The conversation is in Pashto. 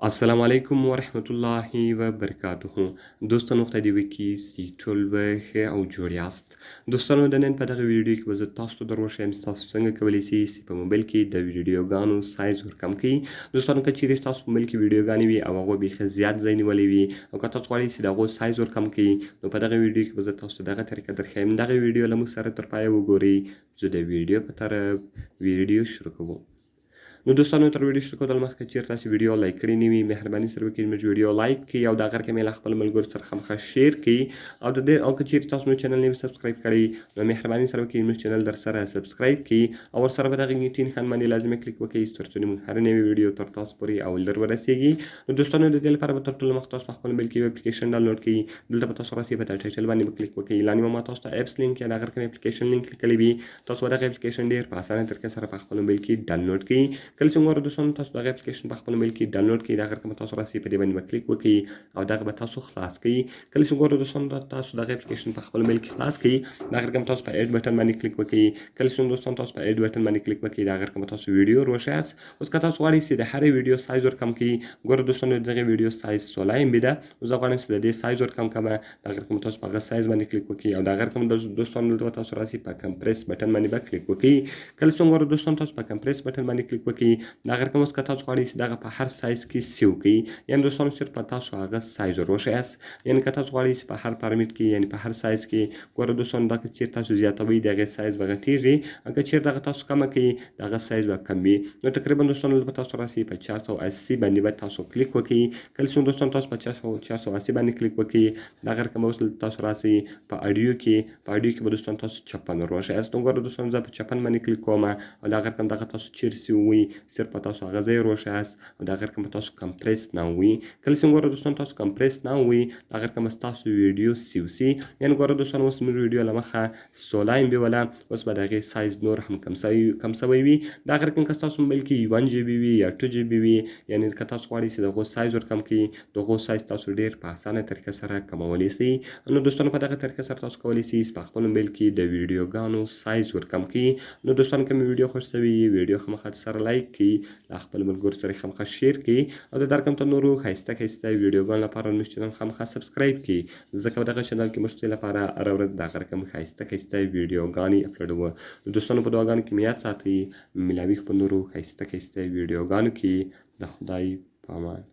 السلام علیکم ورحمت الله وبرکاته. دوستانو خدای دې وکړي چې ټول به ښه او جوړ یاست. دوستانو د نن په دغه ویډیو کې به زه تاسو ته در وښیم چې تاسو څنګه کولی شئ چې په موبایل کې د ویډیوګانو سایز ورکم کړئ. دوستانو که چیرې ستاسو په موبایل کې ویډیوګانې وي او هغوی بیخي زیات ځای نیولی وي او که تاسو غواړئ چې د هغو سایز ورکم کړئ نو په دغه ویډیو کې به زه تاسو ته دغه طریقه درښیم. دغه ویډیو له موږ سره تر پایه وګورئ. زه د ویډیو په طرف ویډیو شروع کوم. نو دوستانو تر ویډیو شروع کولو مخکې چیرې تاسو ویډیو لایک کړی نه وي مهرباني سره وکړئ زموږ ویډیو لایک کړئ او د هغه رقم یې له خپلو ملګرو سره خامخا شیر کړئ او که چیرې تاسو زموږ چینل نه وي سبسکرایب کړی نو مهرباني سره وکړئ زموږ چینل در سره سبسکرایب کړئ او ورسره به دغه ګنټۍ نښان باندې لازمي کلیک وکړئ تر څو زموږ هره نوې ویډیو تر تاسو پورې اول در ورسیږي. نو دوستانو د دې لپاره به تر ټولو مخکې تاسو په خپل موبایل کې یو اپلیکیشن ډاونلوډ کړئ. دلته به تاسو راسئ په دغه ټایټل باندې به کلیک وکړئ. لاندې به ما تاسو ته اپس لینک یا د هغه رقم اپلیکیشن لینک لیکلی وي. تاسو به دغه اپلیکیشن ډېر په اسانه طریقه سره په خپل موبایل کې ډاونلوډ کړئ. کله چې وګورئ دوستانو تاسو دغه اپلیکیشن په خپل موبایل کې ډاونلوډ کړئ د هغه رقم تاسو راسئ په دې باندې به کلیک وکړئ او دغه به تاسو خلاص کړئ. کله چې وګورئ دوستانو تاسو دغه اپلیکیشن په خپل موبایل کې خلاص کړئ د هغه رقم تاسو په ایډ بټن باندې کلیک وکړئ. کله چې دوستانو تاسو په ایډ بټن باندې کلیک وکړئ د هغه رقم تاسو ویډیو روښیاست. اوس که تاسو غواړئ چې د هرې ویډیو سایز ورکم کړئ ګوره دوستانو دغه ویډیو سایز 16 MB ده. زه غواړم چې د دې سایز ورکم کړم. د هغه رقم تاسو په هغه سایز باندې کلیک وکړئ او د هغه رقم دوستانو دلته تاسو راسئ په کمپریس بټن باندې به کلیک وکړئ. کله چې وګورئ دوستانو تاسو په کمپریس بټن باندې کلیک وکړئ د هغه رقم اوس که تاسو غواړئ چې دغه په هر سایز کې سیو کړئ یعنې دوستانو صرف په تاسو هغه سایز ور وښیاست. یعنې که تاسو غواړئ چې په هر پارامټر کې یعنې په هر سایز کې ګوره دوستانو دا که چیرې تاسو زیاتوئ د هغې سایز به غټېږي او که چیرې دغه تاسو کمه کړئ د هغه سایز به کم وي. نو تقریبا دوستانو دلته به تاسو راسئ په 480 باندې به تاسو کلیک وکړئ. کله چې دوستانو تاسو په 480 باندې کلیک وکړئ د هغه رقم اوس دلته تاسو راسئ په اډیو کې به دوستانو تاسو 56 ور وښیاست. نو ګوره دوستانو زه په 56 باندې کلیک کوم او د هغه رقم دغه تاسو چیرې سیوئ صرف په تاسو هغه ځای ور وښیاست او د هغه رقم به تاسو کمپریس ناو وي. کله چې ګوره دوستانو تاسو کمپریس ناو وي د هغه رقم ستاسو ویډیو سیو سي. یعنې ګوره دوستانو اوس زموږ ویډیو له مخه 16 MB وله اوس به د هغې سایز نور هم کم سوی وي. د هغه رقم که ستاسو موبایل کې 1 GB وي یا 2 GB وي یعنې که تاسو غواړئ چې د هغو سایز ورکم کړئ د هغو سایز تاسو ډېر په اسانه طریقه سره کمولی سئ. نو دوستانو په دغه طریقه سره تاسو کولی سئ په خپل موبایل کې د ویډیوګانو سایز ورکم کړئ. نو دوستانو که مې ویډیو خوښ سوي ویډیو خامخا سره لایک کړئ له خپلو ملګرو سره یې خامخا شیر کړئ او د دغه رقم ته نورو ښایسته ویډیوګانو لپاره زموږ چینل خامخا سبسکرایب کړئ ځکه په دغه چینل کې موږ ستاسو لپاره هره ورځ د هغه رقم ښایسته ویډیوګانې اپلوډوو. نو دوستانو په دعاګانو کې مې یاد ساتئ. ملاوي په نورو ښایسته ویډیوګانو کې د خدای په امان.